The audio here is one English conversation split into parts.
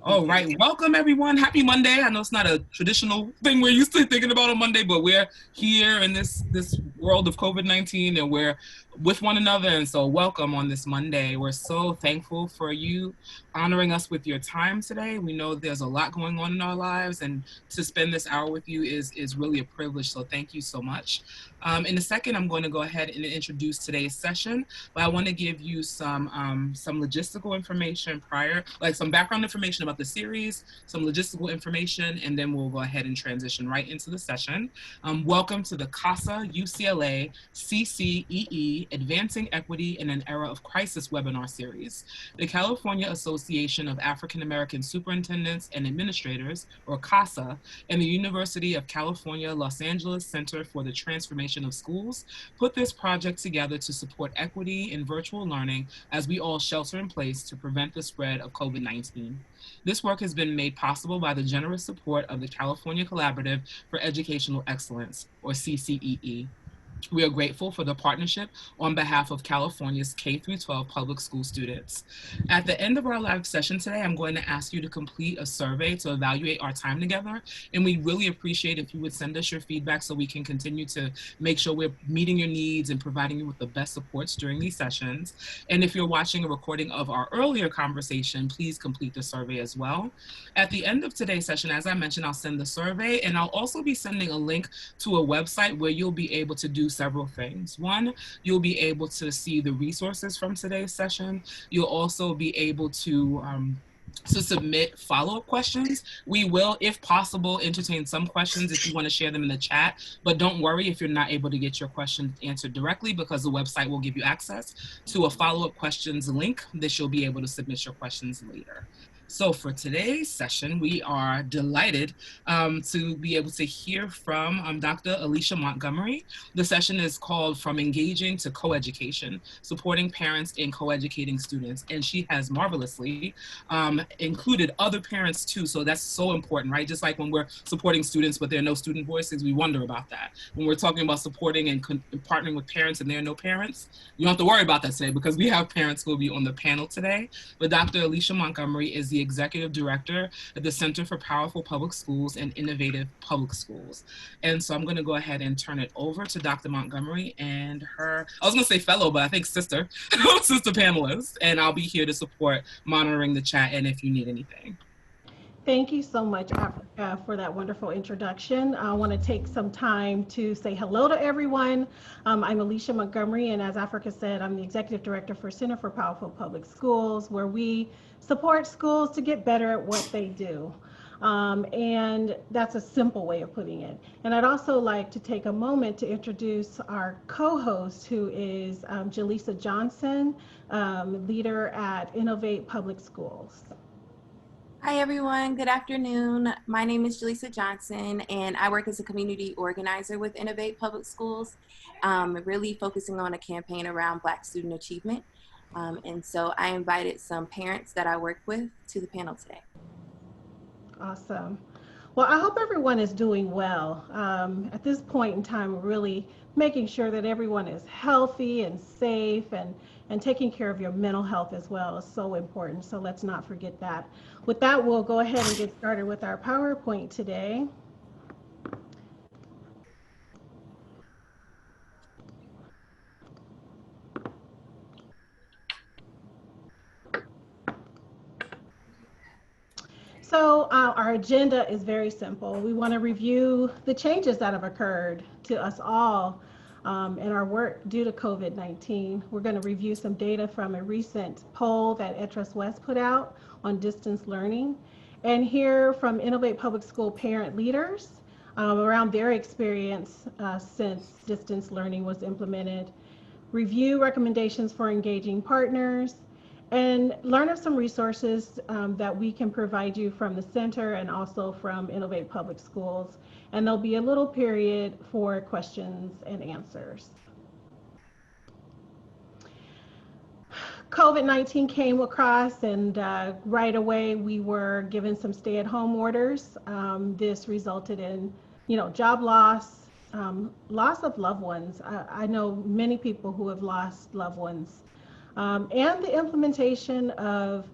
All right, welcome everyone. Happy Monday. I know it's not a traditional thing we're used to thinking about on Monday, but we're here in this world of COVID-19 and we're with one another. And so welcome on this Monday. We're so thankful for you honoring us with your time today. We know there's a lot going on in our lives, and to spend this hour with you is really a privilege. So thank you so much. In a second, I'm going to go ahead and introduce today's session, but I want to give you some logistical information prior, like some background information about the series, some logistical information, and then we'll go ahead and transition right into the session. Welcome to the CAAASA UCLA CCEE Advancing Equity in an Era of Crisis webinar series. The California Association of African American Superintendents and Administrators, or CAAASA, and the University of California, Los Angeles Center for the Transformation of Schools put this project together to support equity in virtual learning as we all shelter in place to prevent the spread of COVID-19. This work has been made possible by the generous support of the California Collaborative for Educational Excellence, or CCEE. We are grateful for the partnership on behalf of California's K-12 public school students. At the end of our live session today, I'm going to ask you to complete a survey to evaluate our time together. And we'd really appreciate if you would send us your feedback so we can continue to make sure we're meeting your needs and providing you with the best supports during these sessions. And if you're watching a recording of our earlier conversation, please complete the survey as well. At the end of today's session, as I mentioned, I'll send the survey, and I'll also be sending a link to a website where you'll be able to do several things. One, you'll be able to see the resources from today's session. You'll also be able to submit follow-up questions. We will, if possible, entertain some questions if you want to share them in the chat, but don't worry if you're not able to get your question answered directly, because the website will give you access to a follow-up questions link that you'll be able to submit your questions later. So for today's session, we are delighted to be able to hear from Dr. Alicia Montgomery. The session is called From Engaging to Co-Education, Supporting Parents in Co-Educating Students. And she has marvelously included other parents too. So that's so important, right? Just like when we're supporting students, but there are no student voices, we wonder about that. When we're talking about supporting and partnering with parents and there are no parents, you don't have to worry about that today because we have parents who will be on the panel today. But Dr. Alicia Montgomery is the Executive Director at the Center for Powerful Public Schools and Innovative Public Schools. And so I'm going to go ahead and turn it over to Dr. Montgomery and her, I was going to say fellow, but I think sister, sister panelist. And I'll be here to support monitoring the chat and if you need anything. Thank you so much, Africa, for that wonderful introduction. I want to take some time to say hello to everyone. I'm Alicia Montgomery, and as Africa said, I'm the Executive Director for Center for Powerful Public Schools, where we support schools to get better at what they do. And that's a simple way of putting it. And I'd also like to take a moment to introduce our co-host, who is Jaleesa Johnson, leader at Innovate Public Schools. Hi everyone, good afternoon. My name is Jaleesa Johnson and I work as a community organizer with Innovate Public Schools, really focusing on a campaign around Black student achievement. And so I invited some parents that I work with to the panel today. Awesome. Well, I hope everyone is doing well. At this point in time, we're really making sure that everyone is healthy and safe, and taking care of your mental health as well is so important. So let's not forget that. With that, we'll go ahead and get started with our PowerPoint today. So our agenda is very simple. We want to review the changes that have occurred to us all in our work due to COVID-19. We're going to review some data from a recent poll that Ed.D West put out on distance learning, and hear from Innovate Public School parent leaders around their experience since distance learning was implemented, review recommendations for engaging partners, and learn of some resources that we can provide you from the center and also from Innovate Public Schools. And there'll be a little period for questions and answers. COVID-19 came across, and right away we were given some stay-at-home orders. This resulted in, job loss, loss of loved ones. I know many people who have lost loved ones. And the implementation of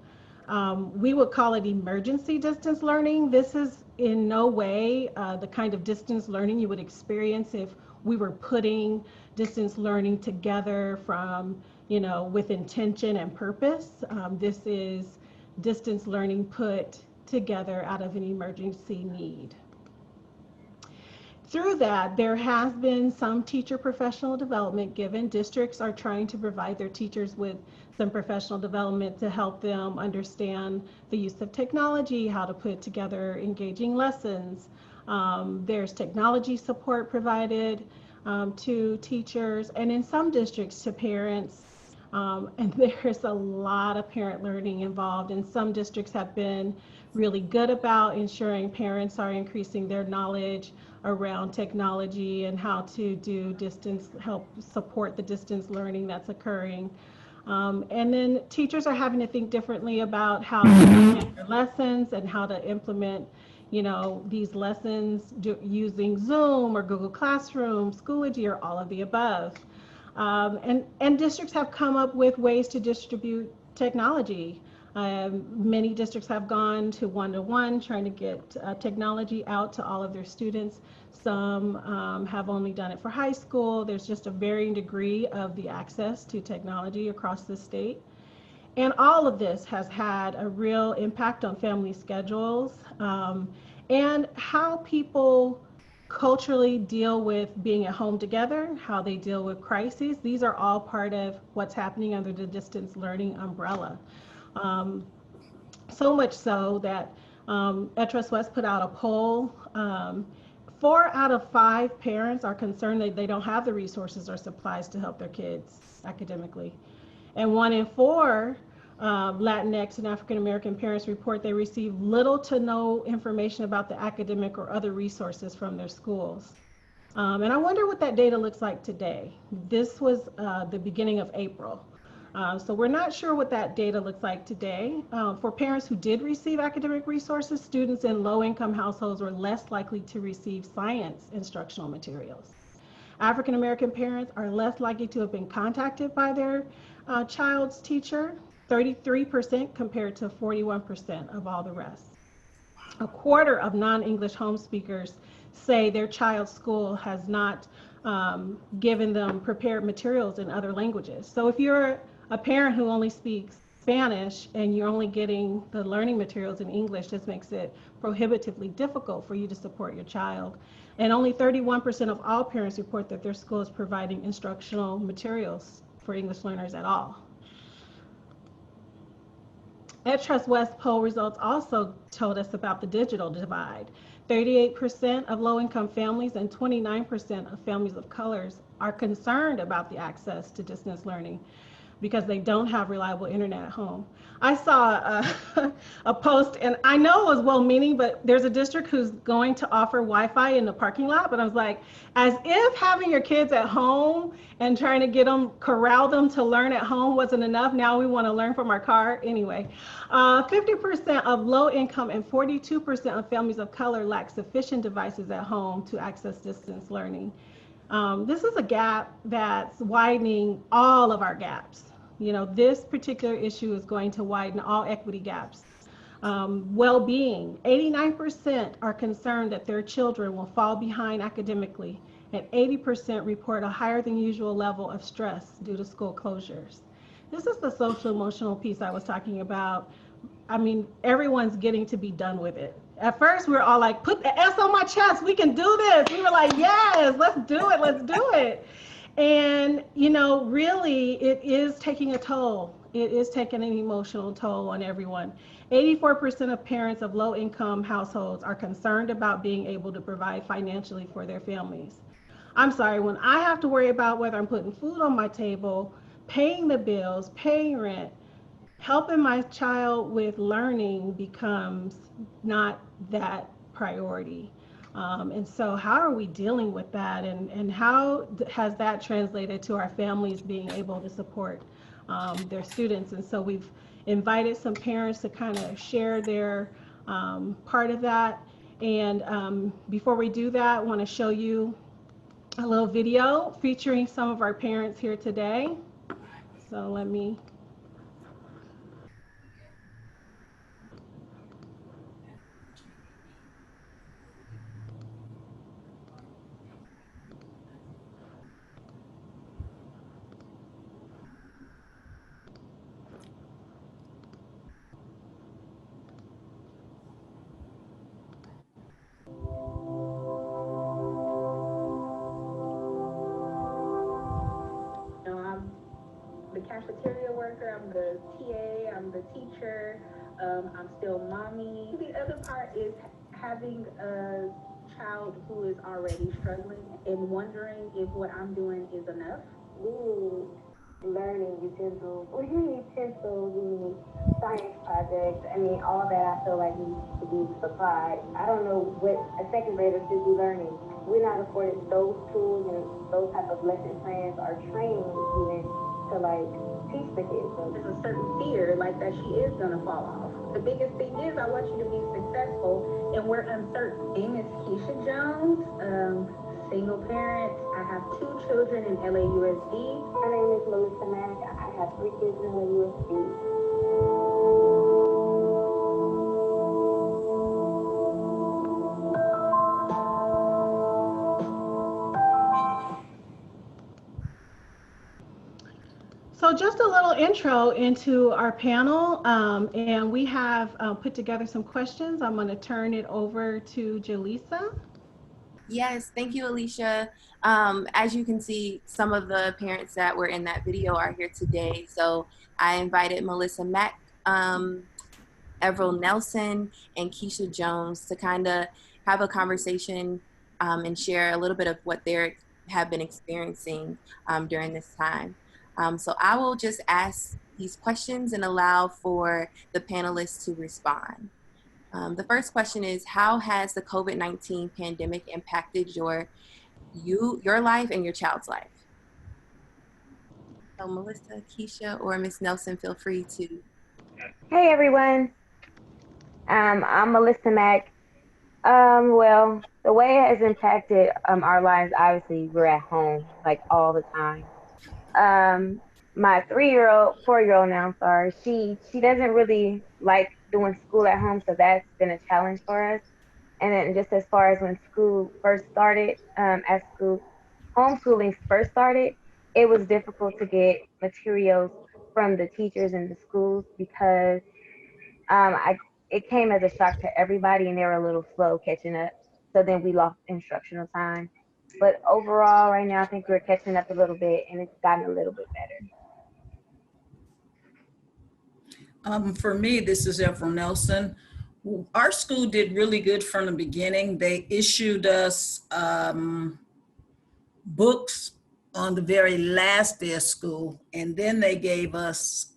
We would call it emergency distance learning. This is in no way the kind of distance learning you would experience if we were putting distance learning together from, with intention and purpose. This is distance learning put together out of an emergency need. Through that, there has been some teacher professional development given. Districts are trying to provide their teachers with some professional development to help them understand the use of technology, how to put together engaging lessons. There's technology support provided to teachers, and in some districts to parents. And there's a lot of parent learning involved, and some districts have been really good about ensuring parents are increasing their knowledge around technology and how to do help support the distance learning that's occurring. And then teachers are having to think differently about how to implement their lessons and how to implement, these lessons using Zoom or Google Classroom, Schoology, or all of the above. And districts have come up with ways to distribute technology. Many districts have gone to one-to-one, trying to get technology out to all of their students. Some have only done it for high school. There's just a varying degree of the access to technology across the state. And all of this has had a real impact on family schedules and how people culturally deal with being at home together, how they deal with crises. These are all part of what's happening under the distance learning umbrella. So much so that Trust West put out a poll. 4 out of 5 parents are concerned that they don't have the resources or supplies to help their kids academically. And 1 in 4 Latinx and African American parents report they receive little to no information about the academic or other resources from their schools. And I wonder what that data looks like today. This was the beginning of April. So we're not sure what that data looks like today. For parents who did receive academic resources, students in low-income households were less likely to receive science instructional materials. African American parents are less likely to have been contacted by their child's teacher, 33% compared to 41% of all the rest. A quarter of non-English home speakers say their child's school has not given them prepared materials in other languages. So if you're a parent who only speaks Spanish and you're only getting the learning materials in English, this makes it prohibitively difficult for you to support your child. And only 31% of all parents report that their school is providing instructional materials for English learners at all. Trust West poll results also told us about the digital divide. 38% of low-income families and 29% of families of colors are concerned about the access to distance learning because they don't have reliable internet at home. I saw a post, and I know it was well-meaning, but there's a district who's going to offer Wi-Fi in the parking lot, but I was like, as if having your kids at home and trying to corral them to learn at home wasn't enough. Now we want to learn from our car. Anyway, 50% of low-income and 42% of families of color lack sufficient devices at home to access distance learning. This is a gap that's widening all of our gaps. This particular issue is going to widen all equity gaps. Well-being, 89% are concerned that their children will fall behind academically, and 80% report a higher than usual level of stress due to school closures. This is the social emotional piece I was talking about. I mean, everyone's getting to be done with it. At first, we were all like, put the S on my chest, we can do this. We were like, yes, let's do it. And, really, it is taking a toll. It is taking an emotional toll on everyone. 84% of parents of low-income households are concerned about being able to provide financially for their families. I'm sorry, when I have to worry about whether I'm putting food on my table, paying the bills, paying rent, helping my child with learning becomes not that priority. And so how are we dealing with that, and how has that translated to our families being able to support their students? And so we've invited some parents to kind of share their part of that. And before we do that, I want to show you a little video featuring some of our parents here today. So let me worker, I'm the TA, I'm the teacher, I'm still mommy. The other part is having a child who is already struggling and wondering if what I'm doing is enough. We need learning utensils. We need pencils, we need science projects. I mean, all that I feel like needs to be supplied. I don't know what a second grader should be learning. We're not afforded those tools and those type of lesson plans or training even to like teach the kids. So there's a certain fear like that she is gonna fall off. The biggest thing is I want you to be successful and we're uncertain. My name is Keisha Jones, single parent. I have 2 children in LAUSD. My name is Melissa Mack. I have 3 kids in LAUSD. So just a little intro into our panel, and we have put together some questions. I'm going to turn it over to Jaleesa. Yes, thank you, Alicia. As you can see, some of the parents that were in that video are here today. So I invited Melissa Mack, Everell Nelson, and Keisha Jones to kind of have a conversation and share a little bit of what they have been experiencing during this time. So I will just ask these questions and allow for the panelists to respond. The first question is, how has the COVID-19 pandemic impacted your life and your child's life? So Melissa, Keisha, or Ms. Nelson, feel free to. Hey everyone, I'm Melissa Mack. Well, the way it has impacted our lives, obviously we're at home like all the time. My 4-year-old now, I'm sorry, she doesn't really like doing school at home, so that's been a challenge for us. And then just as far as when school first started, as school homeschooling first started, it was difficult to get materials from the teachers in the schools because I it came as a shock to everybody, and they were a little slow catching up. So then we lost instructional time. But overall, right now, I think we're catching up a little bit, and it's gotten a little bit better. For me, this is Everell Nelson. Our school did really good from the beginning. They issued us books on the very last day of school, and then they gave us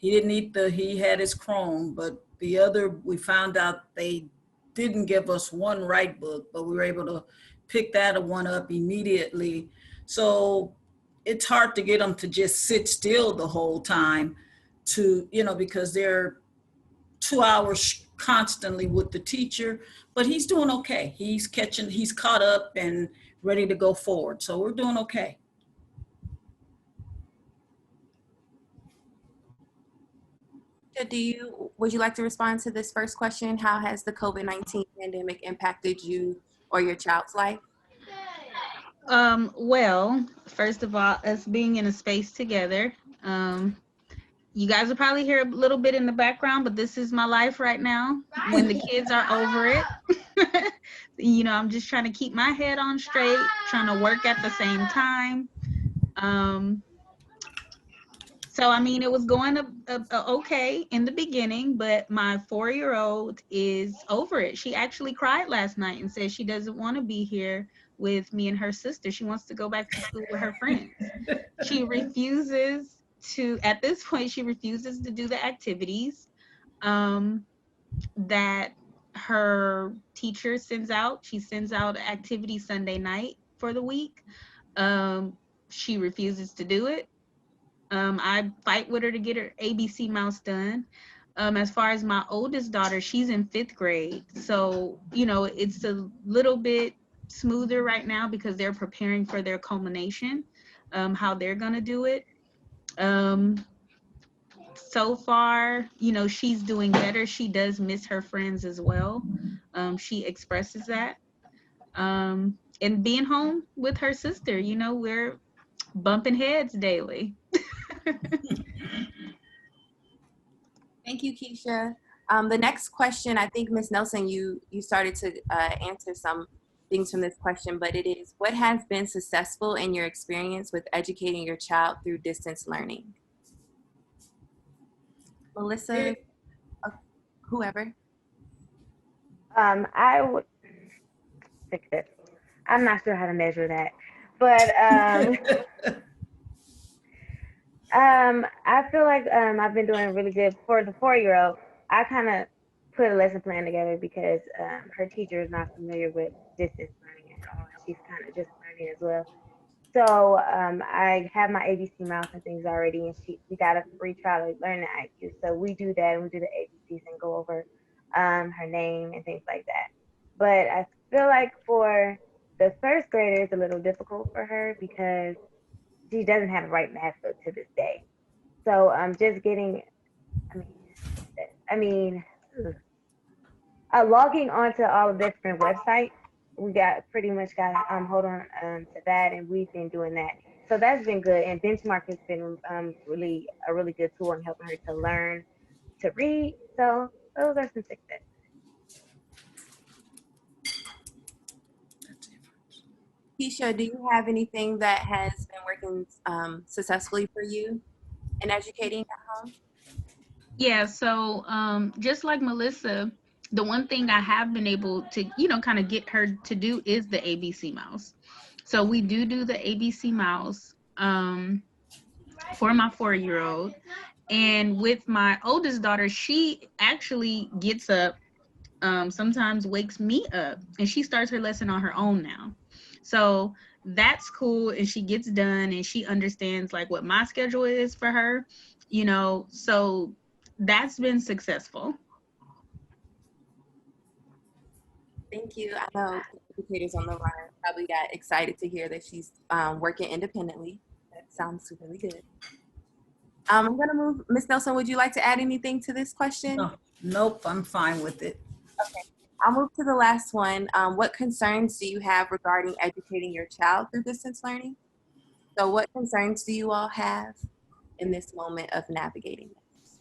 he had his Chrome, but the other, we found out they didn't give us one right book, but we were able to pick that one up immediately. So it's hard to get them to just sit still the whole time because they're 2 hours constantly with the teacher, but he's doing okay. He's caught up and ready to go forward. So we're doing okay. Would you like to respond to this first question? How has the COVID-19 pandemic impacted you or your child's life? Well, first of all, us being in a space together, you guys will probably hear a little bit in the background, but this is my life right now when the kids are over it. I'm just trying to keep my head on straight, trying to work at the same time. So, I mean, it was going okay in the beginning, but my 4-year-old is over it. She actually cried last night and said she doesn't want to be here with me and her sister. She wants to go back to school with her friends. She refuses to, at this point, she refuses to do the activities that her teacher sends out. She sends out activity Sunday night for the week. She refuses to do it. I fight with her to get her ABC mouse done. As far as my oldest daughter, she's in 5th grade. So, it's a little bit smoother right now because they're preparing for their culmination, how they're going to do it. So far, she's doing better. She does miss her friends as well. She expresses that. And being home with her sister, we're bumping heads daily. Thank you, Keisha. The next question, I think, Ms. Nelson, you started to answer some things from this question, but it is, what has been successful in your experience with educating your child through distance learning? Melissa, whoever. I would think that I'm not sure how to measure that, but I feel like I've been doing really good for the 4-year-old. I kind of put a lesson plan together because her teacher is not familiar with distance learning at all, and she's kind of just learning as well. So I have my ABC mouse and things already, and we got a free trial to learn the IQ. So we do that, and we do the ABCs and go over her name and things like that. But I feel like for the first grader, it's a little difficult for her because she doesn't have the right math book to this day. So just getting, I mean, I mean, logging onto all the different websites, we got pretty much got hold on to that, and we've been doing that. So that's been good, and Benchmark has been really a really good tool in helping her to learn to read. So those are some successes. Keisha, do you have anything that has been working successfully for you in educating at home? Yeah, so just like Melissa, the one thing I have been able to, kind of get her to do is the ABC mouse. So we do the ABC mouse for my 4-year-old. And with my oldest daughter, she actually gets up, sometimes wakes me up, and she starts her lesson on her own now. So that's cool, and she gets done, and she understands like what my schedule is for her, so that's been successful. Thank you. I know educators on the line probably got excited to hear that she's working independently. That sounds really good. I'm going to move. Ms. Nelson, would you like to add anything to this question? No, nope, I'm fine with it. Okay. I'll move to the last one. What concerns do you have regarding educating your child through distance learning? So what concerns do you all have in this moment of navigating this?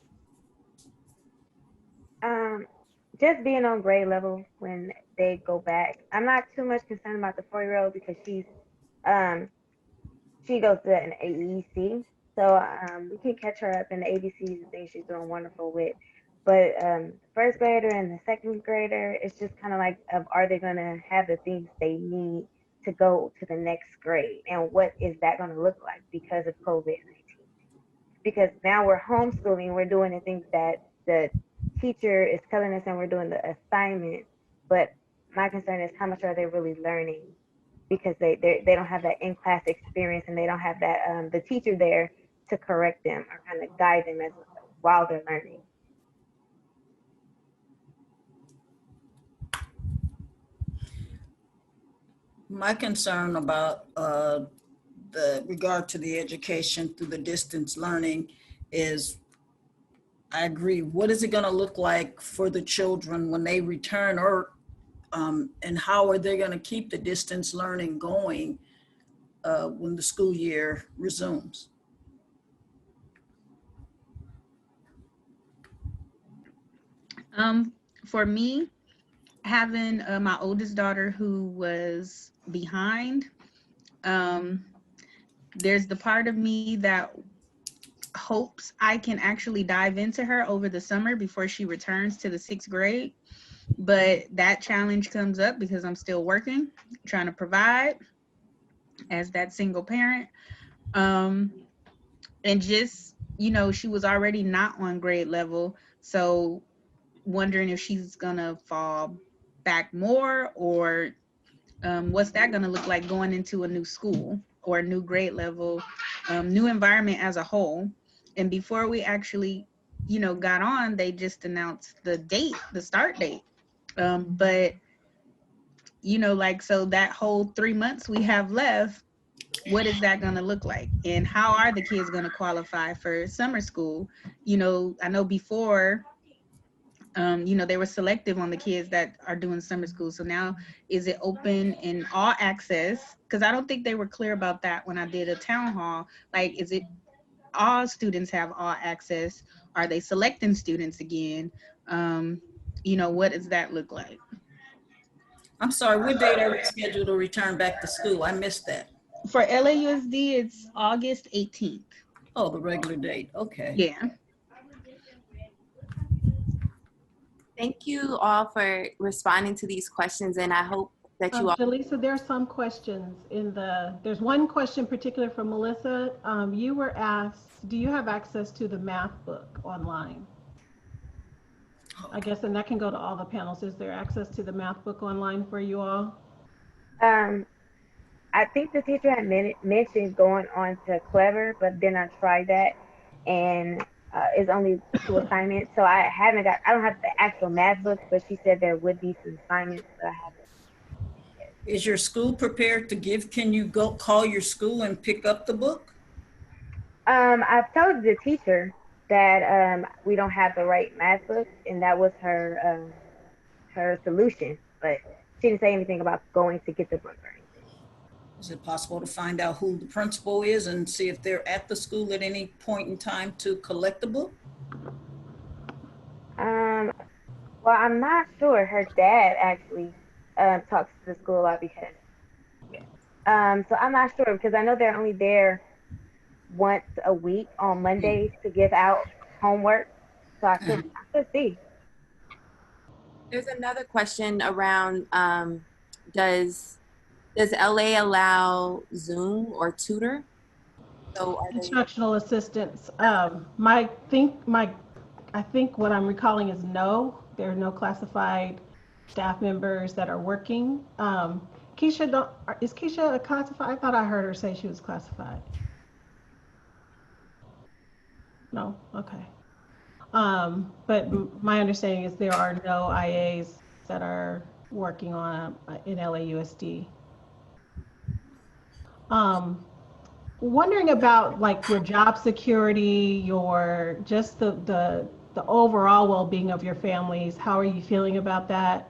Just being on grade level when they go back. I'm not too much concerned about the 4-year-old because she goes to an AEC, so we can catch her up in the ABCs and things she's doing wonderful with. But the first grader and the second grader, it's just kind of like, are they going to have the things they need to go to the next grade, and what is that going to look like because of COVID-19? Because now we're homeschooling, we're doing the things that the teacher is telling us, and we're doing the assignment. But my concern is, how much are they really learning? Because they don't have that in-class experience, and they don't have that the teacher there to correct them or kind of guide them while they're learning. My concern about the regard to the education through the distance learning is, I agree. What is it going to look like for the children when they return, or and how are they going to keep the distance learning going when the school year resumes? For me, having my oldest daughter who was behind, there's the part of me that hopes I can actually dive into her over the summer before she returns to the 6th grade. But that challenge comes up because I'm still working, trying to provide as that single parent. And just, she was already not on grade level. So wondering if she's gonna fall back more, or what's that gonna look like going into a new school or a new grade level, new environment as a whole. And before we actually, got on, they just announced the date, the start date. But, so that whole 3 months we have left, what is that going to look like? And how are the kids going to qualify for summer school? I know before, they were selective on the kids that are doing summer school. So now, is it open and all access? Because I don't think they were clear about that when I did a town hall. Like, is it all students have all access? Are they selecting students again? What does that look like? I'm sorry, what date are we scheduled to return back to school? I missed that. For LAUSD, it's August 18th. Oh, the regular date. Okay. Yeah. Thank you all for responding to these questions, and I hope that you all. Jaleesa, there are some questions there's one question particular from Melissa. You were asked, do you have access to the math book online? I guess, and that can go to all the panels. Is there access to the math book online for you all? I think the teacher had mentioned going on to Clever, but then I tried that, and it's only 2 assignments. So I don't have the actual math book, but she said there would be some assignments, but I haven't. Is your school prepared to give? Can you go call your school and pick up the book? I've told the teacher that we don't have the right math book, and that was her solution. But she didn't say anything about going to get the book or anything. Is it possible to find out who the principal is and see if they're at the school at any point in time to collect the book? Well, I'm not sure. Her dad actually talks to the school a lot because, so I'm not sure because I know they're only there once a week on Mondays to give out homework. So I could see. There's another question around does LA allow Zoom or tutor? So Instructional assistants. I think what I'm recalling is no. There are no classified staff members that are working. Keisha, is Keisha classified? I thought I heard her say she was classified. No, okay. But my understanding is there are no IAs that are working on in LAUSD. Wondering about like your job security, your just the overall well-being of your families. How are you feeling about that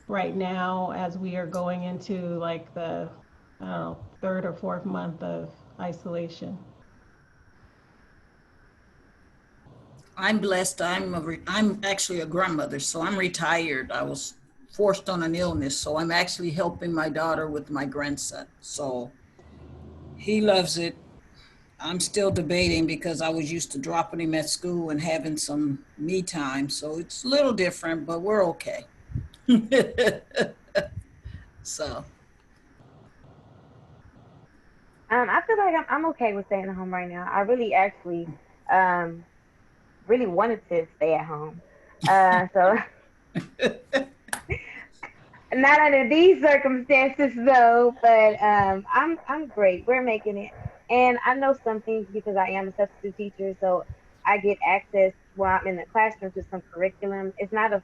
right now as we are going into like the, I don't know, 3rd or 4th month of isolation? I'm blessed. I'm actually a grandmother, so I'm retired. I was forced on an illness, so I'm actually helping my daughter with my grandson. So he loves it. I'm still debating because I was used to dropping him at school and having some me time. So it's a little different, but we're okay. So. I feel like I'm okay with staying at home right now. I really actually really wanted to stay at home. So not under these circumstances though, but I'm great. We're making it. And I know some things because I am a substitute teacher, so I get access while I'm in the classroom to some curriculum. It's not a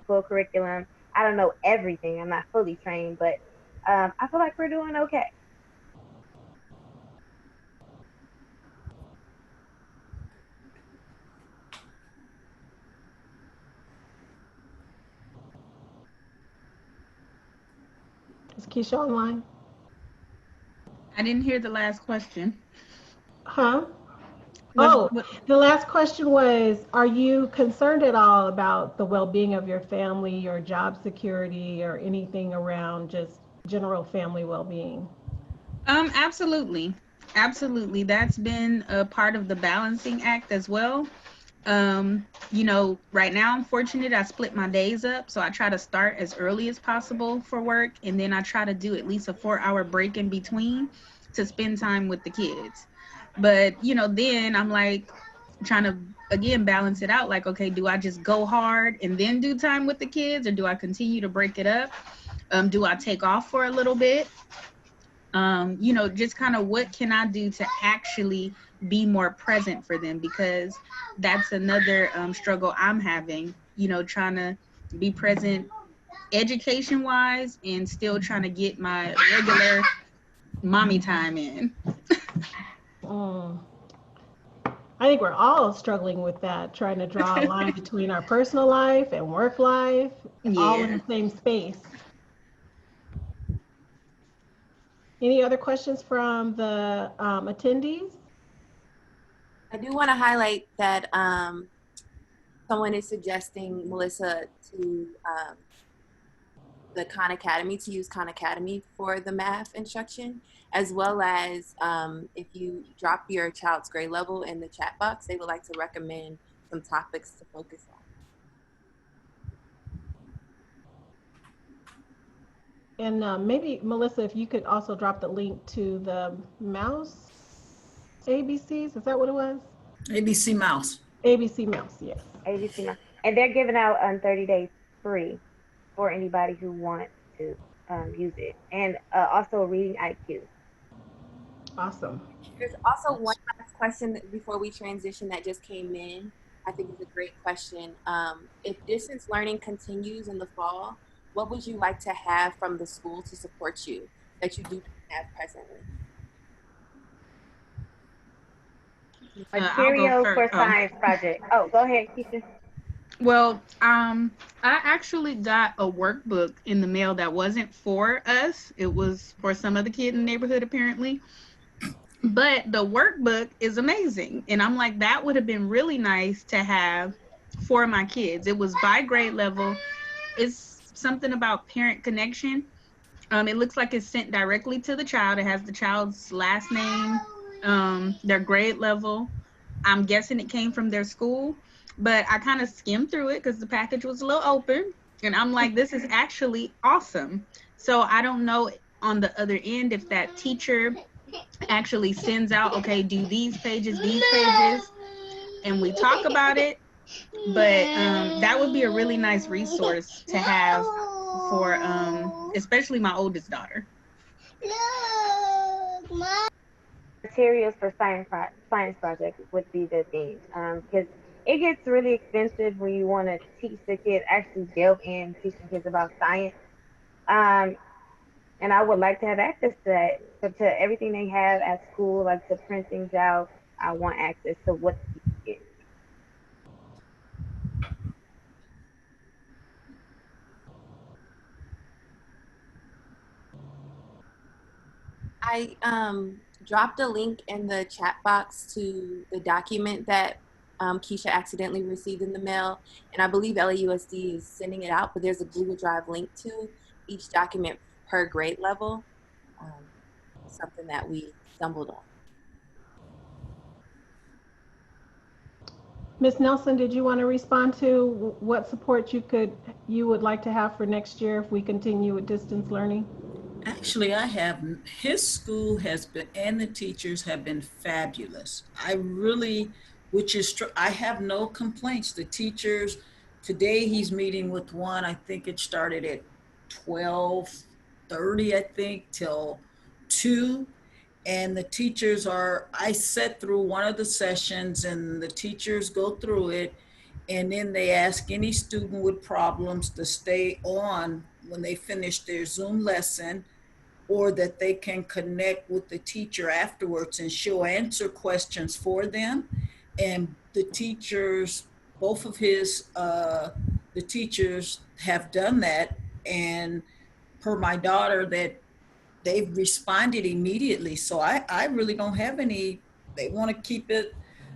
full curriculum. I don't know everything. I'm not fully trained, but I feel like we're doing okay. Is Keisha online? I didn't hear the last question. Huh? What, The last question was, are you concerned at all about the well-being of your family, your job security, or anything around just general family well-being? Absolutely. Absolutely. That's been a part of the balancing act as well. Right now I'm fortunate I split my days up. So I try to start as early as possible for work. And then I try to do at least a 4-hour break in between to spend time with the kids. But, then I'm like trying to, again, balance it out. Like, okay, do I just go hard and then do time with the kids, or do I continue to break it up? Do I take off for a little bit? Just kind of what can I do to actually be more present for them? Because that's another struggle I'm having, trying to be present education wise and still trying to get my regular mommy time in. I think we're all struggling with that, trying to draw a line between our personal life and work life, all in the same space. Any other questions from the attendees? I do want to highlight that someone is suggesting, Melissa, to the Khan Academy, to use Khan Academy for the math instruction, as well as if you drop your child's grade level in the chat box, they would like to recommend some topics to focus on. And maybe, Melissa, if you could also drop the link to the mouse ABCs, is that what it was? ABC Mouse. ABC Mouse, yes. ABC Mouse. And they're giving out 30 days free for anybody who wants to use it. And also reading IQ. Awesome. There's also one last question before we transition that just came in. I think it's a great question. If distance learning continues in the fall, what would you like to have from the school to support you that you do not have presently? Materials for science project. Oh, go ahead, Keisha. Well, I actually got a workbook in the mail that wasn't for us. It was for some other kid in the neighborhood, apparently. But the workbook is amazing. And I'm like, that would have been really nice to have for my kids. It was by grade level. It's something about parent connection. It looks like it's sent directly to the child. It has the child's last name, their grade level. I'm guessing it came from their school, but I kind of skimmed through it because the package was a little open. And I'm like, this is actually awesome. So I don't know on the other end if that teacher actually sends out, okay, do these pages, and we talk about it. But that would be a really nice resource to have for especially my oldest daughter. Materials for science projects would be the thing, because it gets really expensive when you want to teach the kids, actually delve in teaching kids about science. Um, and I would like to have access to that, but to everything they have at school, like to print things out. I want access to what the teachers get. I dropped a link in the chat box to the document that Keisha accidentally received in the mail. And I believe LAUSD is sending it out, but there's a Google Drive link to each document per grade level. Something that we stumbled on. Ms. Nelson, did you want to respond to what support you would like to have for next year if we continue with distance learning? Actually, I have. His school has been, and the teachers have been fabulous. I really, which is true. I have no complaints. The teachers, today he's meeting with one. I think it started at 12:30, I think, till 2. And the teachers are, I sat through one of the sessions and the teachers go through it. And then they ask any student with problems to stay on when they finish their Zoom lesson, or that they can connect with the teacher afterwards and she'll answer questions for them. And the teachers, both of the teachers have done that. And per my daughter, that they've responded immediately. So I really don't have any, they want to keep it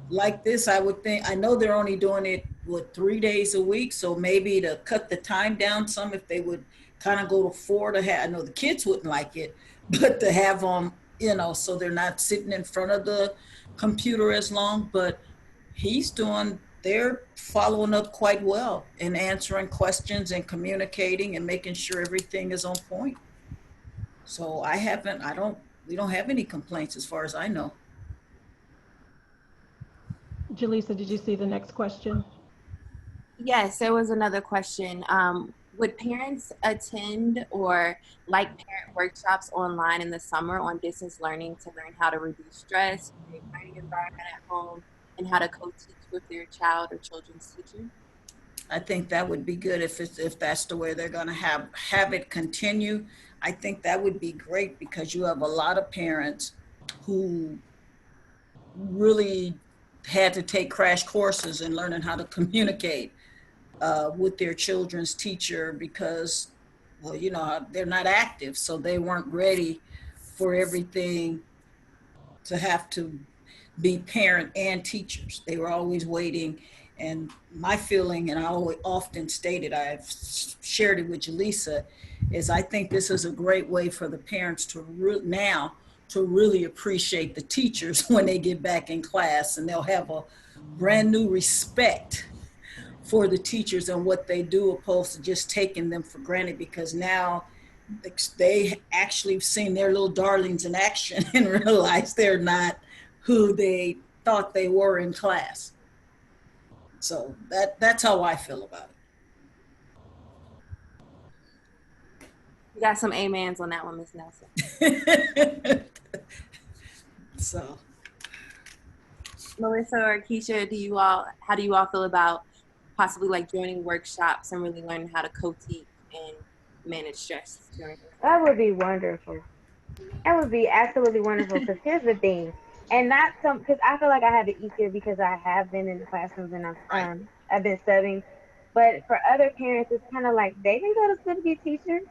like this. I would think, I know they're only doing it, 3 days a week. So maybe to cut the time down some, if they would kind of go to 4 to have, I know the kids wouldn't like it, but to have them, so they're not sitting in front of the computer as long. But they're following up quite well and answering questions and communicating and making sure everything is on point. So we don't have any complaints as far as I know. Jaleesa, did you see the next question? Yes, there was another question. Would parents attend or like parent workshops online in the summer on distance learning to learn how to reduce stress, create a learning environment at home, and how to co-teach with their child or children's teacher? I think that would be good if that's the way they're going to have it continue. I think that would be great because you have a lot of parents who really had to take crash courses in learning how to communicate with their children's teacher because, they're not active. So they weren't ready for everything to have to be parent and teachers. They were always waiting. And my feeling, and I always often stated, I've shared it with Jaleesa, is I think this is a great way for the parents to really appreciate the teachers when they get back in class, and they'll have a brand new respect for the teachers and what they do, opposed to just taking them for granted, because now they actually seen their little darlings in action and realize they're not who they thought they were in class. So that's how I feel about You got some amens on that one, Miss Nelson. it. So Melissa or Keisha, how do you all feel about possibly like joining workshops and really learning how to co-teach and manage stress during this That time? would be wonderful. That would be absolutely wonderful. Because here's the thing, and not some because I feel like I have it easier because I have been in the classrooms and right. I've been studying. But for other parents, it's kind of like they didn't go to school to be teachers.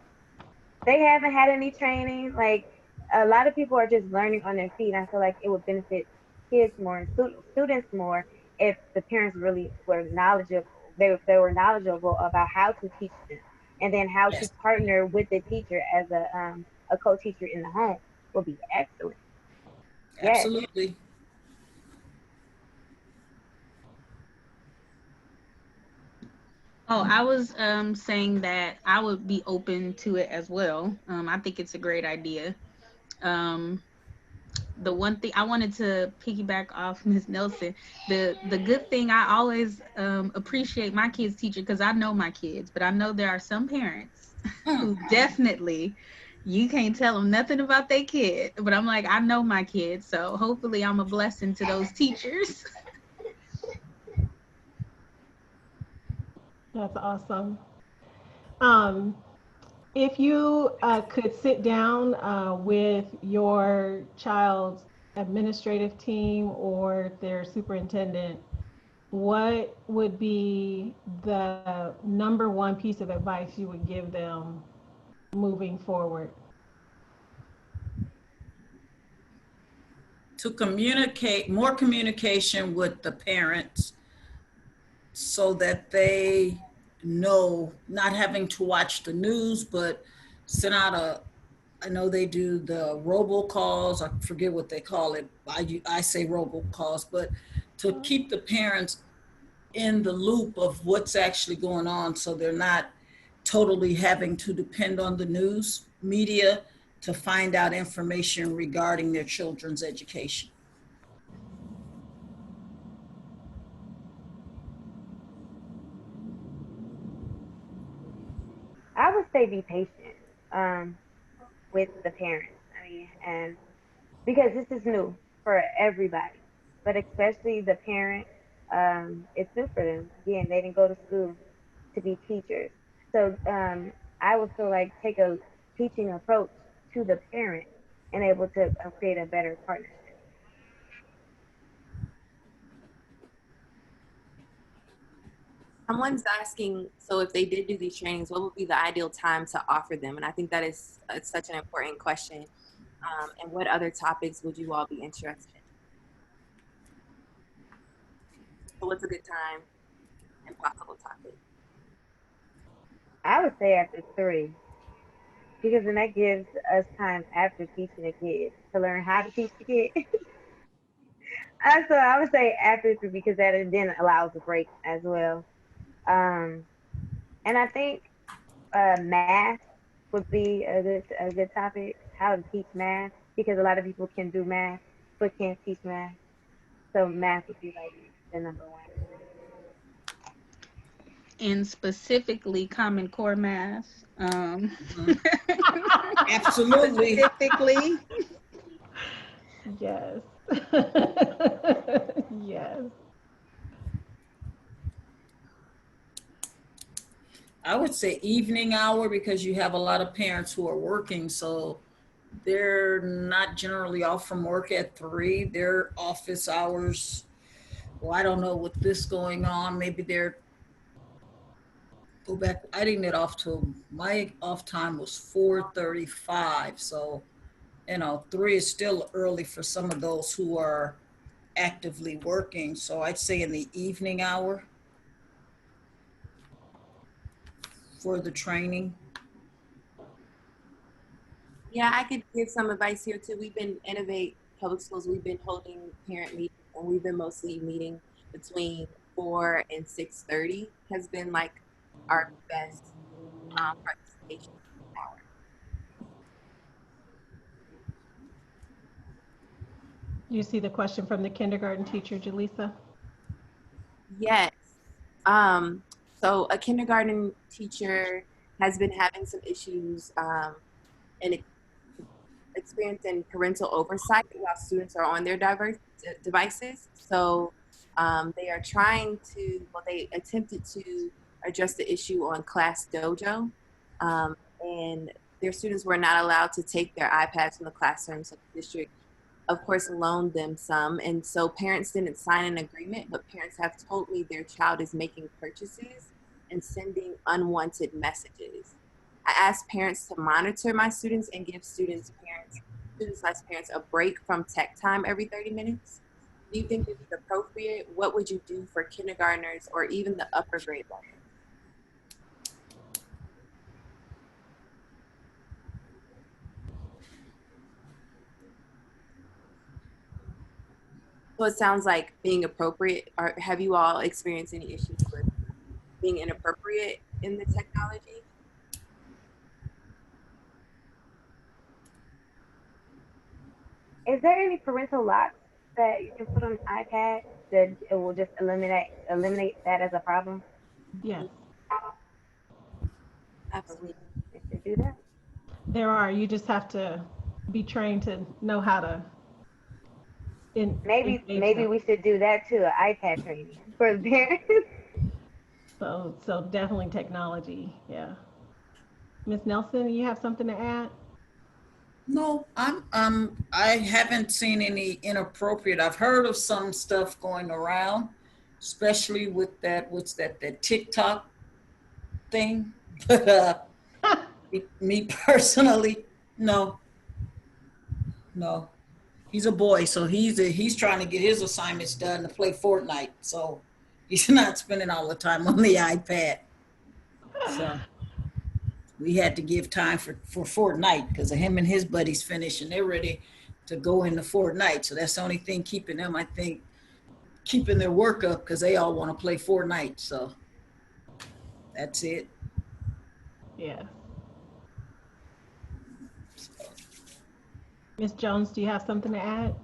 They haven't had any training. Like a lot of people are just learning on their feet. And I feel like it would benefit kids more and students more if the parents really were knowledgeable. They were knowledgeable about how to teach them, and then how to Yes, partner with the teacher as a co-teacher in the home would be excellent. Yes. absolutely. Oh, I was saying that I would be open to it as well. I think it's a great idea. Um, the one thing I wanted to piggyback off Miss Nelson, the good thing I always appreciate my kids' teacher because I know my kids, but I know there are some parents Mm, who definitely you can't tell them nothing about their kid. But I'm like, I know my kids, so hopefully I'm a blessing to those teachers. That's awesome. Um, if you could sit down with your child's administrative team or their superintendent, what would be the number one piece of advice you would give them moving forward? to communicate, more communication with the parents so that they know, not having to watch the news, but send out I know they do the robocalls. I forget what they call it. I say robocalls, but to keep the parents in the loop of what's actually going on so they're not totally having to depend on the news media to find out information regarding their children's education. I would say be patient um, with the parents. I mean, and because this is new for everybody, but especially the parent, it's new for them. Again, they didn't go to school to be teachers. So I would feel like take a teaching approach to the parent and able to create a better partnership. Someone's asking, so if they did do these trainings, what would be the ideal time to offer them? And I think that is it's such an important question. And what other topics would you all be interested in? So what's a good time and possible topic? I would say after 3, because then that gives us time after teaching the kid to learn how to teach the kid. So I would say after 3 because that then allows a break as well. Um, and I think math would be a good topic. How to teach math because a lot of people can do math but can't teach math. So math would be like the number one. And specifically Common Core math. Mhm. Absolutely. Specifically, Yes. Yes. I would say evening hour because you have a lot of parents who are working, so they're not generally off from work at 3. Their office hours, well, I don't know with this going on, maybe they're go back. I didn't get off till my off time was 4:35. So, 3 is still early for some of those who are actively working. So I'd say in the evening hour for the training. Yeah, I could give some advice here too. We've been Innovate Public Schools. We've been holding parent meetings, and we've been mostly meeting between 4 and 6:30. Has been like our best participation hour. You see the question from the kindergarten teacher, Jaleesa? Yes. So a kindergarten teacher has been having some issues and experiencing parental oversight while students are on their diverse devices. So they are trying to, well, they attempted to address the issue on Class Dojo, and their students were not allowed to take their iPads from the classroom. So the district, of course, loaned them some. And so parents didn't sign an agreement, but parents have told me their child is making purchases and sending unwanted messages. I asked parents to monitor my students and give students/parents a break from tech time every 30 minutes. Do you think this is appropriate? What would you do for kindergartners or even the upper grade level? So it sounds like being appropriate. Or have you all experienced any issues with being inappropriate in the technology? Is there any parental locks that you can put on an iPad that it will just eliminate that as a problem? Yes, So we Absolutely. should do that. there are. You just have to be trained to know how to engage Maybe them. we should do that too, an iPad training for the parents. So definitely technology. Yeah. Miss Nelson, you have something to add? No, I haven't seen any inappropriate. I've heard of some stuff going around, especially with that TikTok thing. But me personally, no, no. He's a boy, so he's trying to get his assignments done to play Fortnite. So he's not spending all the time on the iPad. So we had to give time for Fortnite because of him and his buddies finish and they're ready to go into Fortnite. So that's the only thing keeping them, I think, keeping their work up because they all want to play Fortnite. So that's it. Yeah. Miss Jones, do you have something to add?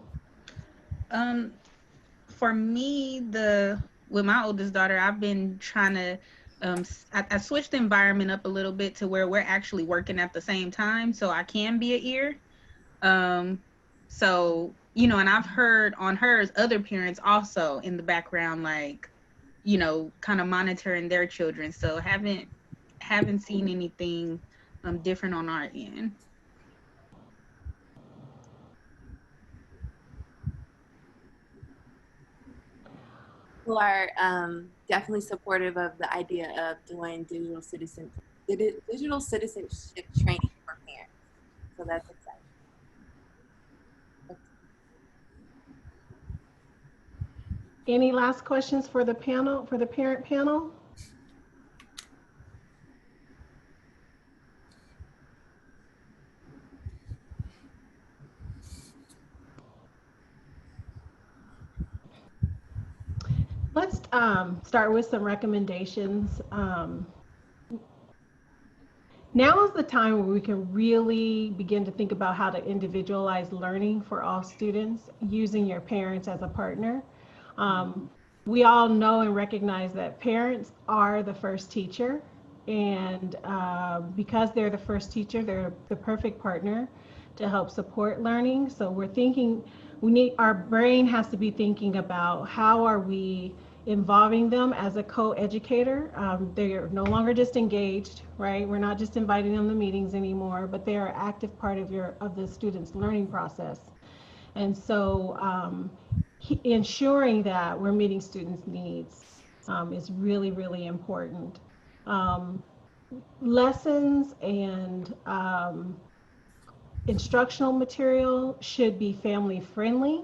For me, with my oldest daughter, I've been trying to I switched the environment up a little bit to where we're actually working at the same time, so I can be an ear. So and I've heard on hers other parents also in the background, like kind of monitoring their children. So haven't seen anything different on our end. Who are definitely supportive of the idea of doing digital citizenship training for parents. So that's exciting. Any last questions for the panel, for the parent panel? Let's start with some recommendations. Now is the time where we can really begin to think about how to individualize learning for all students using your parents as a partner. We all know and recognize that parents are the first teacher, and because they're the first teacher, they're the perfect partner to help support learning. So we're thinking, our brain has to be thinking about how are we involving them as a co-educator. They're no longer just engaged, right? We're not just inviting them to meetings anymore, but they are an active part of the student's learning process. And so ensuring that we're meeting students' needs is really, really important. Lessons and instructional material should be family friendly.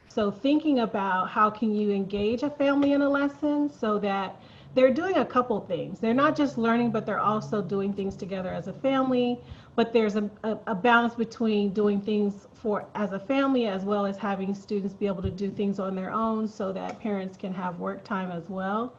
So thinking about how can you engage a family in a lesson so that they're doing a couple things. They're not just learning, but they're also doing things together as a family. But there's a balance between doing things as a family as well as having students be able to do things on their own so that parents can have work time as well.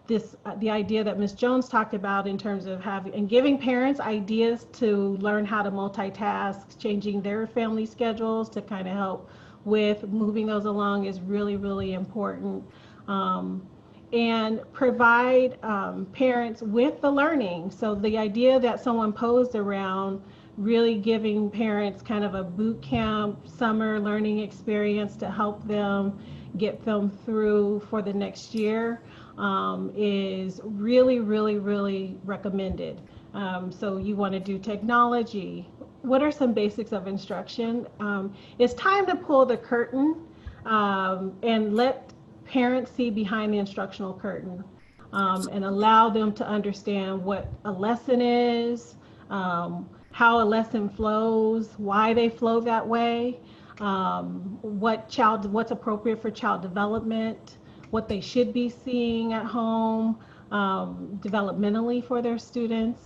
the idea that Ms. Jones talked about in terms of having and giving parents ideas to learn how to multitask, changing their family schedules to kind of help with moving those along is really, really important. Um, and provide parents with the learning. So the idea that someone posed around really giving parents kind of a boot camp summer learning experience to help them get them through for the next year is really, really, really recommended. So you want to do technology. What are some basics of instruction? It's time to pull the curtain and let parents see behind the instructional curtain and allow them to understand what a lesson is, how a lesson flows, why they flow that way, what's appropriate for child development, what they should be seeing at home, developmentally for their students,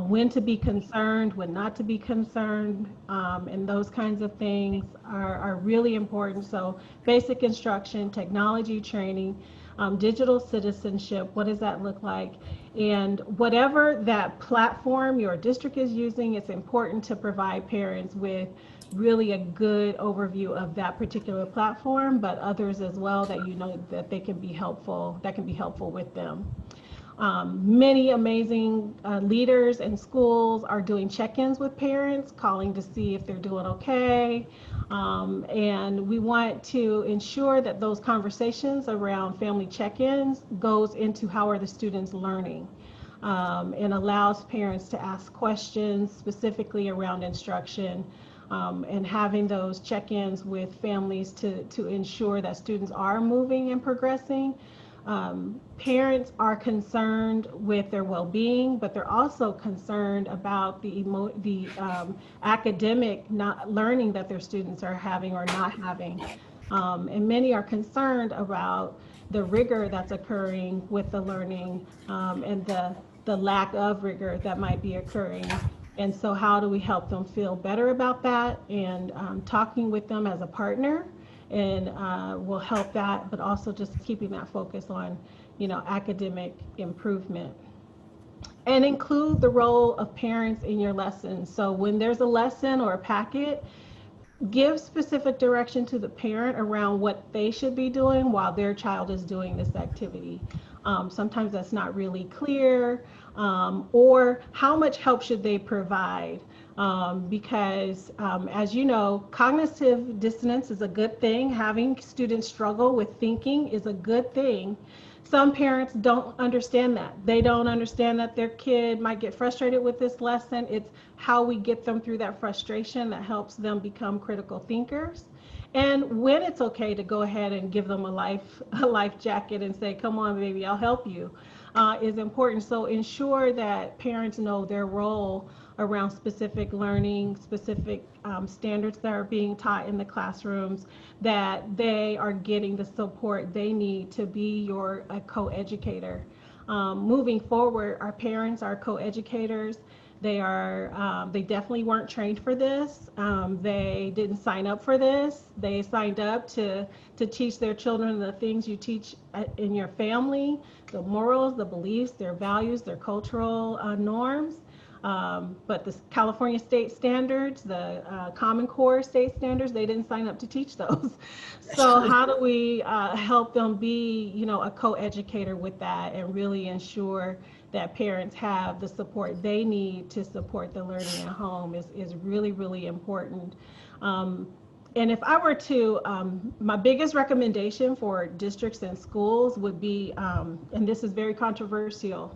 when to be concerned, when not to be concerned, and those kinds of things are really important. So basic instruction, technology training, digital citizenship, what does that look like? And whatever that platform your district is using, it's important to provide parents with really a good overview of that particular platform, but others as well that you know that they can be helpful, that can be helpful with them. Many amazing leaders and schools are doing check-ins with parents, calling to see if they're doing okay. And we want to ensure that those conversations around family check-ins goes into how are the students learning, and allows parents to ask questions specifically around instruction, and having those check-ins with families to ensure that students are moving and progressing. Parents are concerned with their well-being, but they're also concerned about the academic not learning that their students are having or not having. And many are concerned about the rigor that's occurring with the learning, and the lack of rigor that might be occurring. And so how do we help them feel better about that? And talking with them as a partner and will help that, but also just keeping that focus on, academic improvement. And include the role of parents in your lessons. So when there's a lesson or a packet, give specific direction to the parent around what they should be doing while their child is doing this activity. Sometimes that's not really clear, or how much help should they provide? Because as you know, cognitive dissonance is a good thing. Having students struggle with thinking is a good thing. Some parents don't understand that. They don't understand that their kid might get frustrated with this lesson. It's how we get them through that frustration that helps them become critical thinkers. And when it's okay to go ahead and give them a life jacket and say, come on, baby, I'll help you, is important. So ensure that parents know their role around specific learning, specific standards that are being taught in the classrooms, that they are getting the support they need to be your co-educator. Moving forward, our parents are co-educators. They definitely weren't trained for this. They didn't sign up for this. They signed up to teach their children the things you teach in your family, the morals, the beliefs, their values, their cultural norms. But the California state standards, the Common Core state standards, they didn't sign up to teach those. So how do we help them be, a co-educator with that and really ensure that parents have the support they need to support the learning at home is really, really important. And if I were to, my biggest recommendation for districts and schools would be, and this is very controversial,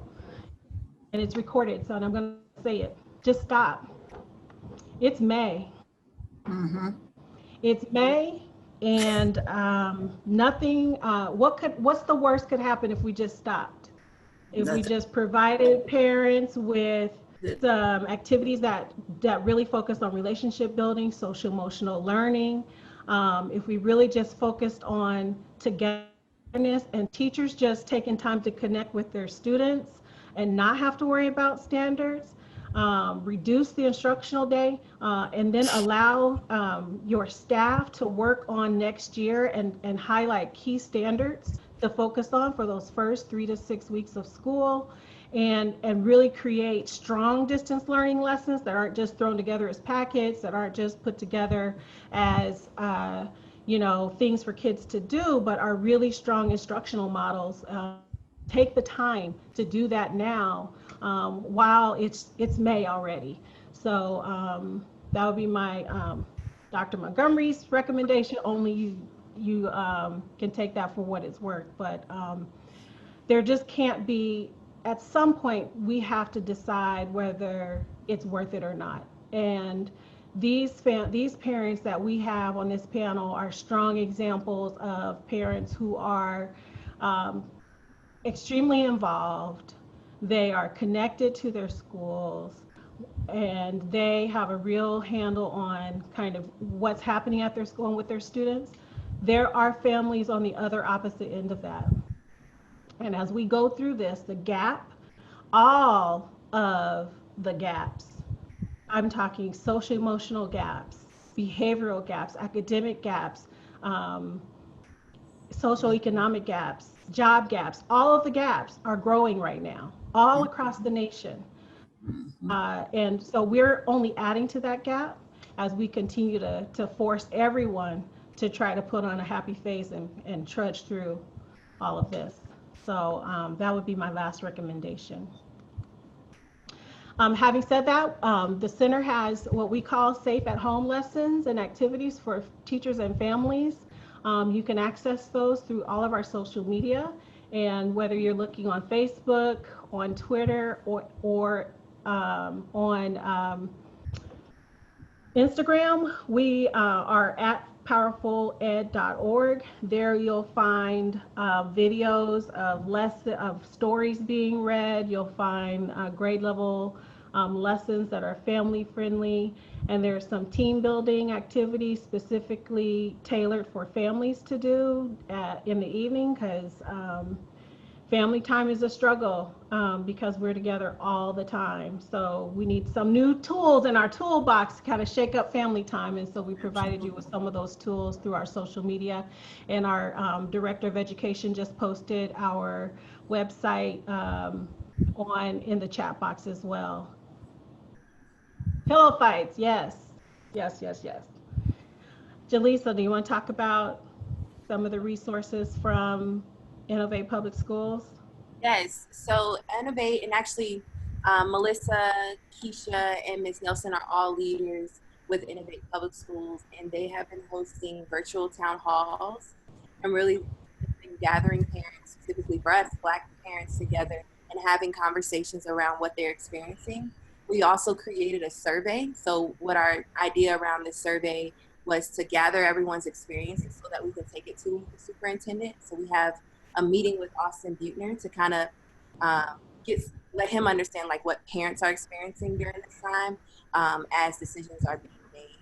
and it's recorded, so I'm going to say it. Just stop. It's May. Mm-hmm. It's May, and nothing. What's the worst could happen if we just stopped? If we just provided parents with some activities that really focus on relationship building, social emotional learning. If we really just focused on togetherness and teachers just taking time to connect with their students and not have to worry about standards, reduce the instructional day, and then allow your staff to work on next year and highlight key standards to focus on for those first 3 to 6 weeks of school, and really create strong distance learning lessons that aren't just thrown together as packets, that aren't just put together as things for kids to do, but are really strong instructional models. Take the time to do that now, while it's May already. So that would be my Dr. Montgomery's recommendation. Only you can take that for what it's worth, but there just can't be. At some point, we have to decide whether it's worth it or not. And these parents that we have on this panel are strong examples of parents who are um, extremely involved. They are connected to their schools, and they have a real handle on kind of what's happening at their school and with their students. There are families on the other opposite end of that. And as we go through this, the gap, all of the gaps, I'm talking social emotional gaps, behavioral gaps, academic gaps, um, social economic gaps, job gaps, all of the gaps are growing right now, all across the nation. And so we're only adding to that gap as we continue to force everyone to try to put on a happy face and trudge through all of this. So that would be my last recommendation. Having said that, the center has what we call safe at home lessons and activities for teachers and families. You can access those through all of our social media, and whether you're looking on Facebook, on Twitter, or on Instagram, we are at powerfuled.org. There you'll find videos of stories being read. You'll find grade level lessons that are family friendly, and there's some team building activities specifically tailored for families to do in the evening, because family time is a struggle, because we're together all the time. So we need some new tools in our toolbox to kind of shake up family time. And so we provided you with some of those tools through our social media. And our director of education just posted our website in the chat box as well. Pillow fights, yes. Yes, yes, yes. Jaleesa, do you want to talk about some of the resources from Innovate Public Schools? Yes, so Innovate, and actually Melissa, Keisha, and Ms. Nelson are all leaders with Innovate Public Schools, and they have been hosting virtual town halls and really been gathering parents, specifically for us, Black parents, together and having conversations around what they're experiencing. We also created a survey. So what our idea around this survey was to gather everyone's experiences so that we could take it to the superintendent. So we have a meeting with Austin Buechner to kind of let him understand like what parents are experiencing during this time as decisions are being made.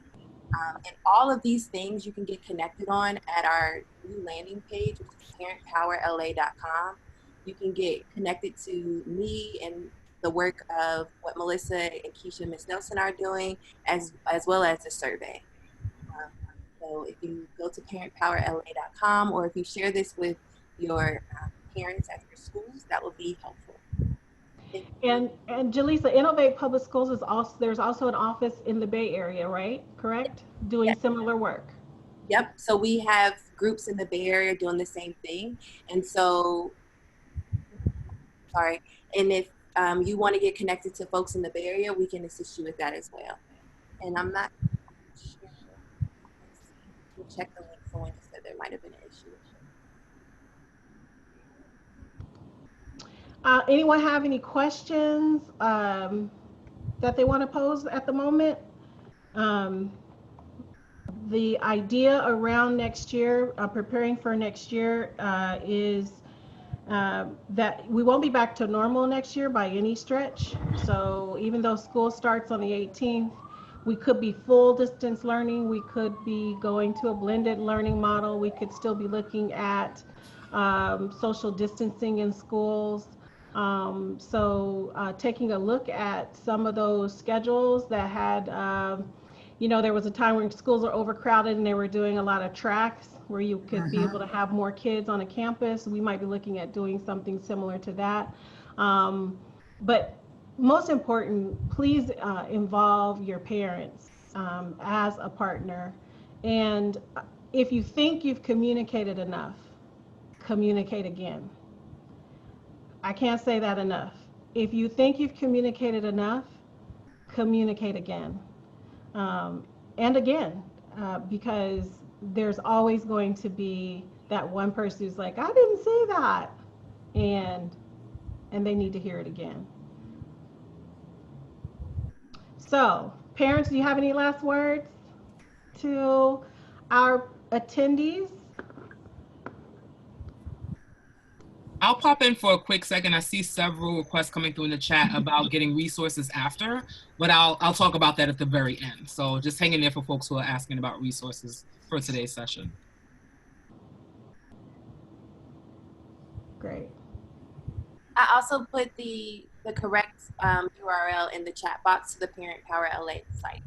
And all of these things you can get connected on at our new landing page, which is parentpowerla.com. You can get connected to me and the work of what Melissa and Keisha and Ms. Nelson are doing, as well as the survey. So if you go to parentpowerla.com, or if you share this with your parents at your schools, that will be helpful. And Jaleesa, Innovate Public Schools there's also an office in the Bay Area, right? Correct? Doing similar work. Yep. So we have groups in the Bay Area doing the same thing. And so, and if you want to get connected to folks in the Bay Area, we can assist you with that as well. And I'm not sure. We'll check the link. Someone just said there might have been an issue. Anyone have any questions that they want to pose at the moment? The idea around next year, preparing for next year, is that we won't be back to normal next year by any stretch. So even though school starts on the 18th, we could be full distance learning. We could be going to a blended learning model. We could still be looking at social distancing in schools. So taking a look at some of those schedules that had You know, there was a time when schools were overcrowded and they were doing a lot of tracks where you could be able to have more kids on a campus. We might be looking at doing something similar to that. But most important, please involve your parents as a partner. And if you think you've communicated enough, communicate again. I can't say that enough. If you think you've communicated enough, communicate again. Um, and again, because there's always going to be that one person who's like, I didn't say that. And they need to hear it again. So, parents, do you have any last words to our attendees? I'll pop in for a quick second. I see several requests coming through in the chat about getting resources after, but I'll talk about that at the very end. So just hang in there for folks who are asking about resources for today's session. Great. I also put the correct URL in the chat box to the Parent Power LA site.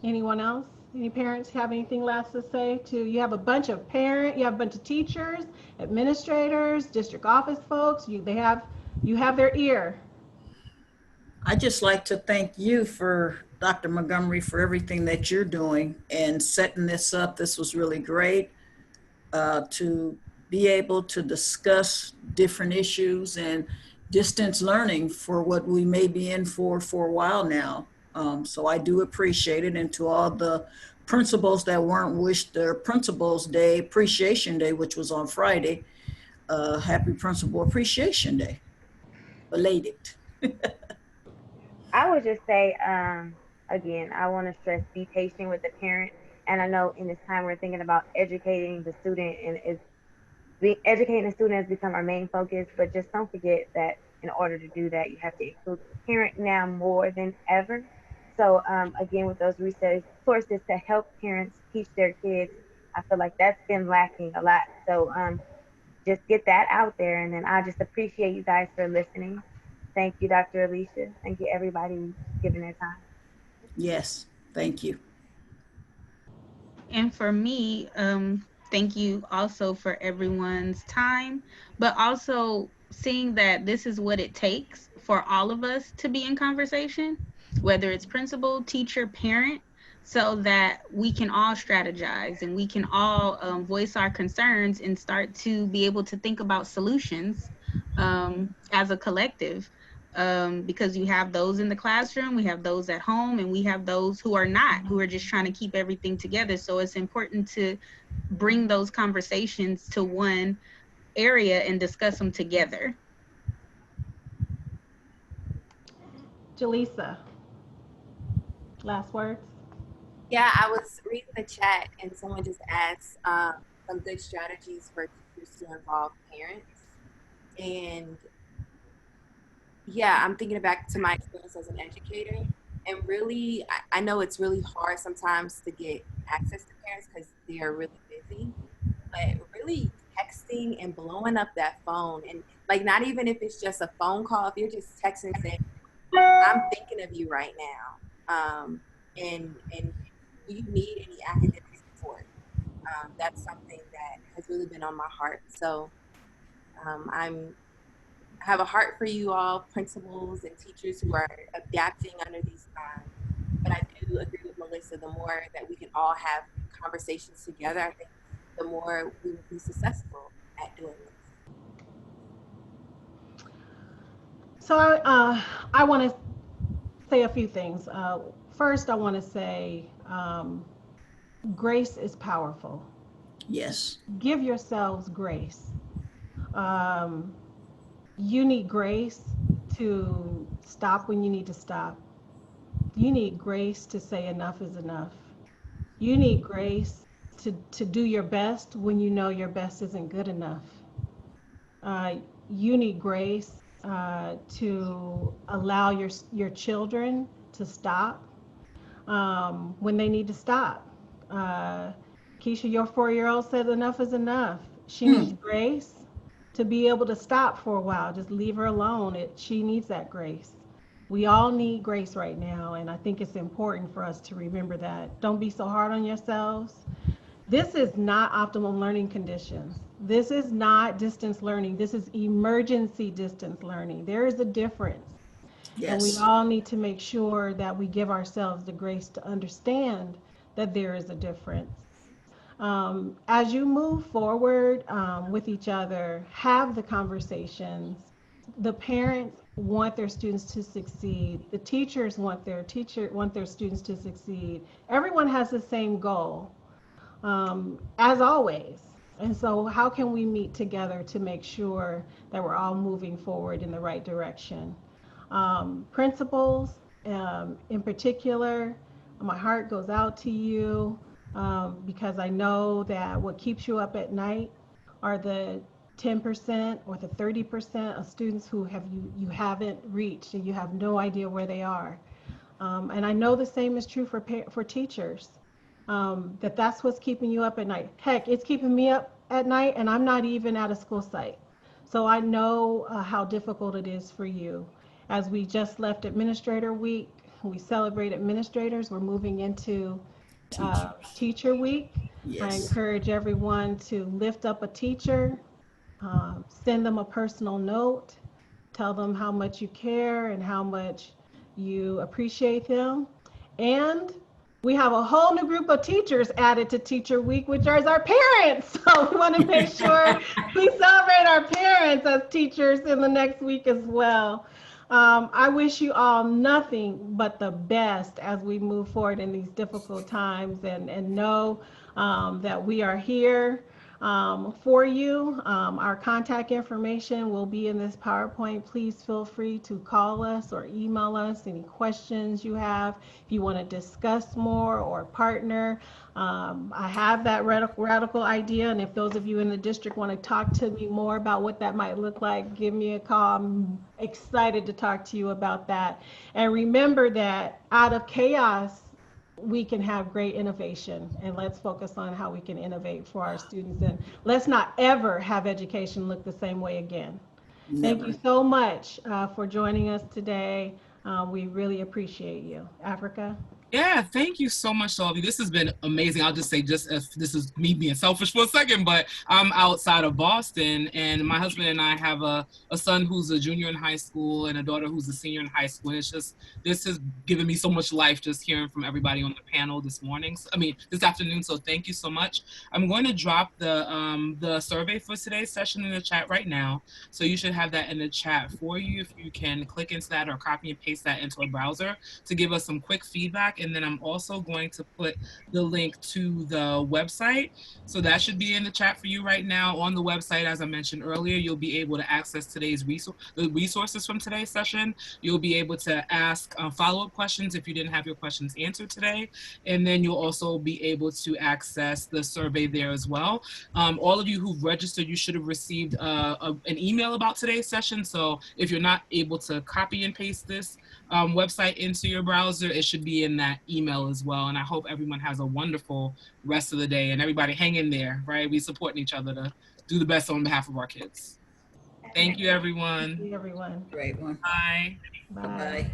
Anyone else? Any parents have anything last to say? You have a bunch of you have a bunch of teachers, administrators, district office folks. You have their ear. I just like to thank you for Dr. Montgomery for everything that you're doing and setting this up. This was really great to be able to discuss different issues and distance learning for what we may be in for a while now. So I do appreciate it. And to all the principals that weren't wished their Principals Day, Appreciation Day, which was on Friday, happy Principal Appreciation Day, belated. I would just say, again, I want to stress be patient with the parent. And I know in this time we're thinking about educating the student, and educating the student has become our main focus. But just don't forget that in order to do that, you have to include the parent now more than ever. So again, with those resources to help parents teach their kids, I feel like that's been lacking a lot. So just get that out there, and then I just appreciate you guys for listening. Thank you, Dr. Alicia. Thank you, everybody, giving their time. Yes, thank you. And for me, thank you also for everyone's time, but also seeing that this is what it takes for all of us to be in conversation, whether it's principal, teacher, parent, so that we can all strategize and we can all voice our concerns and start to be able to think about solutions as a collective. Because you have those in the classroom, we have those at home, and we have those who are not, who are just trying to keep everything together. So it's important to bring those conversations to one area and discuss them together. Jaleesa, last words? Yeah, I was reading the chat and someone just asked some good strategies for teachers to involve parents. And yeah, I'm thinking back to my experience as an educator. And really, I know it's really hard sometimes to get access to parents because they are really busy. But really texting and blowing up that phone, and like not even if it's just a phone call, if you're just texting saying, I'm thinking of you right now. And do you need any academic support? That's something that has really been on my heart. So I have a heart for you all, principals and teachers who are adapting under these times. But I do agree with Melissa, the more that we can all have conversations together, I think the more we will be successful at doing this. So I want to say a few things. First, I want to say grace is powerful. Yes. Give yourselves grace. You need grace to stop when you need to stop. You need grace to say enough is enough. You need grace to do your best when you know your best isn't good enough. You need grace to allow your children to stop when they need to stop. Keisha, your 4-year-old said enough is enough. She needs grace to be able to stop for a while. Just leave her alone. She needs that grace. We all need grace right now, and I think it's important for us to remember that. Don't be so hard on yourselves. This is not optimal learning conditions. This is not distance learning. This is emergency distance learning. There is a difference. And we Yes. all need to make sure that we give ourselves the grace to understand that there is a difference. As you move forward with each other, have the conversations. The parents want their students to succeed. The teachers want their students to succeed. Everyone has the same goal, as always. And so, how can we meet together to make sure that we're all moving forward in the right direction? Principals, in particular, my heart goes out to you because I know that what keeps you up at night are the 10% or the 30% of students who you haven't reached and you have no idea where they are. And I know the same is true for teachers. That's what's keeping you up at night. Heck, it's keeping me up at night, and I'm not even at a school site. So I know how difficult it is for you. As we just left Administrator Week, we celebrate administrators. We're moving into Teacher Week. I Yes. encourage everyone to lift up a teacher, send them a personal note, tell them how much you care and how much you appreciate them. And we have a whole new group of teachers added to Teacher Week, which are our parents. So we want to make sure we celebrate our parents as teachers in the next week as well. I wish you all nothing but the best as we move forward in these difficult times, and know that we are here for you. Our contact information will be in this PowerPoint. Please feel free to call us or email us any questions you have. If you want to discuss more or partner, I have that radical idea, and if those of you in the district want to talk to me more about what that might look like, give me a call. I'm excited to talk to you about that. And remember that out of chaos, we can have great innovation, and let's focus on how we can innovate for our students, and let's not ever have education look the same way again. Never. Thank you so much for joining us today. We really appreciate you. Africa? Yeah, thank you so much, Shelby. This has been amazing. I'll just say, just if this is me being selfish for a second, but I'm outside of Boston, and my husband and I have a son who's a junior in high school and a daughter who's a senior in high school. And it's just, this has given me so much life just hearing from everybody on the panel this morning. This afternoon. So thank you so much. I'm going to drop the survey for today's session in the chat right now. So you should have that in the chat for you. If you can click into that or copy and paste that into a browser to give us some quick feedback. And then I'm also going to put the link to the website. So that should be in the chat for you right now. On the website, as I mentioned earlier, you'll be able to access the resources from today's session. You'll be able to ask follow-up questions if you didn't have your questions answered today. And then you'll also be able to access the survey there as well. All of you who've registered, you should have received an email about today's session. So if you're not able to copy and paste this website into your browser, it should be in that email as well. And I hope everyone has a wonderful rest of the day, and everybody hang in there, right? We supporting each other to do the best on behalf of our kids. Thank you, everyone. Thank you, everyone. Great one. Bye. Bye. Bye-bye.